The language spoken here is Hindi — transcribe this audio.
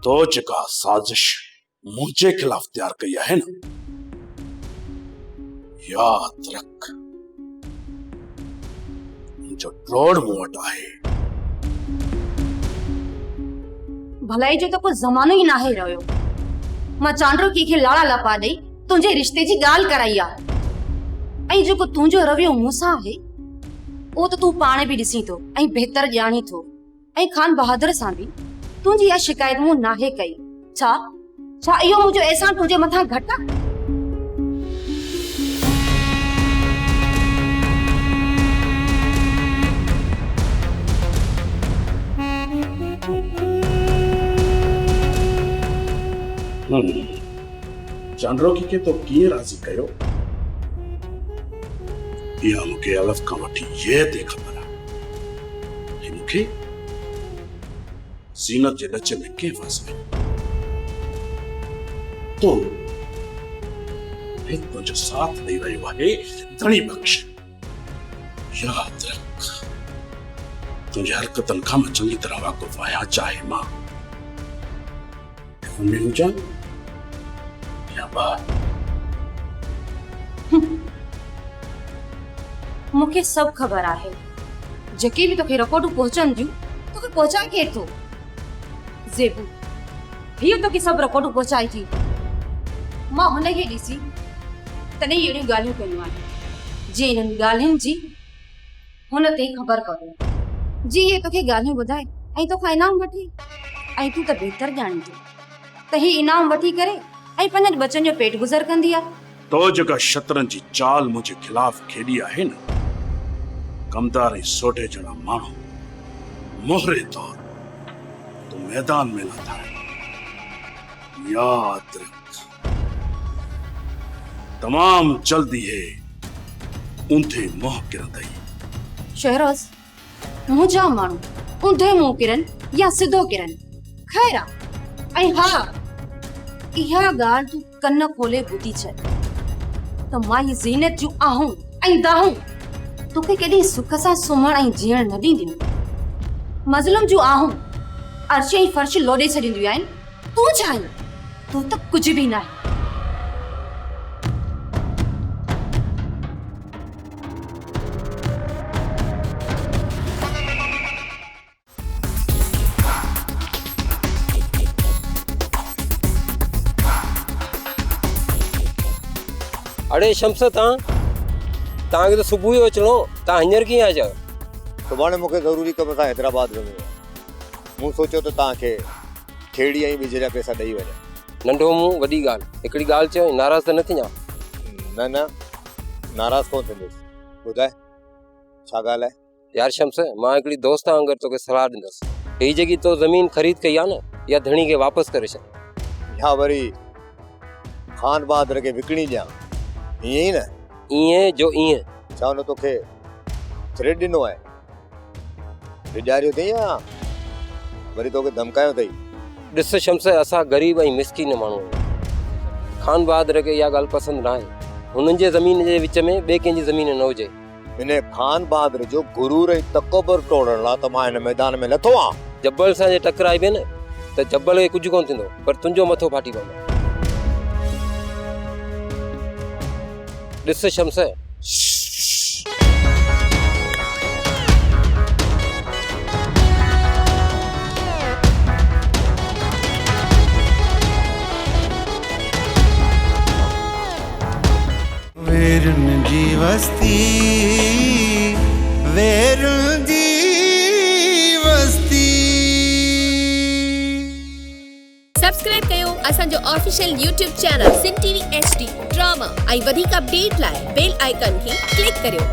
तो जेका साजिश मुझे खिलाफ तैयार कई है न, याद रख जो ड्रोड़ मूं वटि आहे। भलाई जो तो को जमानो ही ना है रहो। मां चांड्रो की के लाड़ा लपा दई तुझे रिश्ते जी गाल कराई आ। ऐं जो को तुझो रवियो मूसा है ओ तो तू पाणे भी दिसी तो ऐं बेहतर जानी तो ऐं खान बहादुर सां भी तुझी या शिकायत मु नाहे कई। छा छा इयो मुझो एहसान तुझे मथा घटा? चांड्रो की तो कीअं राज़ी कयो? इहा मूंखे अलफ़ खां वठी ये ते ख़बर आहे। मूंखे ज़ीनत जे ॾच में कंहिं फासे तो तुंहिंजो साथ ॾेई रहियो आहे धणी बख़्श। यादि रख तुंहिंजी हरकतनि खां मां चङी तरह वाक़ुफ़ आहियां, चाहे मां में हुजां या ॿाहिरि। मुखे सब खबर आहे। जेके भी तोखे रिकॉर्डू पहुंचन दियूं तोखे पहुंचाए केर थो? ज़ेबू हियो तोखे सब रिकॉर्डू पहुंचाई थी। मां हुन खे ॾिसी तॾहिं अहिड़ियूं ॻाल्हियूं कयूं आहिनि। जे इन्हनि ॻाल्हियुनि जी हुन ते ख़बर पवे जी ये तोखे ॻाल्हियूं ॿुधाए ऐं तोखां इनाम वठी ऐं तूं त बहितर ॼाणी थी त ही इनाम वठी करे ऐं पंहिंजनि बचनि जो पेट गुज़र कंदी आहे। तो जेका शतरंज जी चाल मुझे खिलाफ खेड़ी आहे न, कमदार ऐं सोटे जड़ा माण्हू मोहरे तौर तो मैदान में न था। याद रख तमाम जल्दी है उनते मोह किरंदई। शहरोज मुझा माण्हू ऊंधे मुंह किरन या सिधो किरन खैर आ। ऐं हा इहा ॻाल्हि तूं कन खोले ॿुधी छॾ त मां ही ज़ीनत जूं आहूं ऐं दाहूं तोखे केॾी सुख सां सुम्हण ऐं जीअण न ॾींदियूं। मज़लूम जूं आहूं अर्श ऐं फर्श लोॾे छॾींदियूं आहिनि। तूं छा आहीं? तूं त कुझु बि न आहे। अड़े शम्स तव्हांखे तो सुबुह जो अचणो, तव्हां हींअर कीअं अचो? सुभाणे मूंखे ज़रूरी कम सां हैदराबाद वञिणो आहे। मूं सोचियो त तव्हांखे खेड़ी ऐं ॿिज जा पैसा ॾेई वञा। नंढो मुंहुं वॾी ॻाल्हि। हिकिड़ी ॻाल्हि चयो, नाराज़ त न थींदा? न न नाराज़ कोन थींदुसि। ॿुधाए छा ॻाल्हि आहे? यार शम्स, मां हिकिड़ी दोस्त वांगुरु तोखे सलाह ॾींदुसि। हीअ जेकी तो ज़मीन ख़रीद कई आहे न, इहा धणी खे वापसि करे छॾ। या वरी खान बहादुर खे विकिणी ॾियां? ईअं ई न? ईअं जो ईअं। छा हुन तोखे थ्रेड ॾिनो आहे? विॼारियो अथई या वरी तोखे धमकायो अथई? ॾिस शम्स, असां ग़रीब ऐं मिसकीन माण्हू आहियूं। खान बहादुर खे इहा ॻाल्हि पसंदि न आहे। हुननि जे ज़मीन जे विच में ॿिए कंहिंजी ज़मीन न हुजे। इन खान बहादुर जो गुरूर ऐं तकबर तोड़ण लाइ त मां हिन मैदान में लथो आहियां। जब्बल सां जे टकराई बि न त जब्बल खे कुझु कोन थींदो, पर तुंहिंजो मथो फाटी पवंदो। ॾिस शम्स, वेरुन जी वस्ती, वेरुन जी वस्ती। सब्सक्राइब कयो असांजो ऑफिशियल यूट्यूब चैनल सिन टीवी HD ड्रामा ऐं वधीक अपडेट लाइ बेल आइकन खे क्लिक करियो।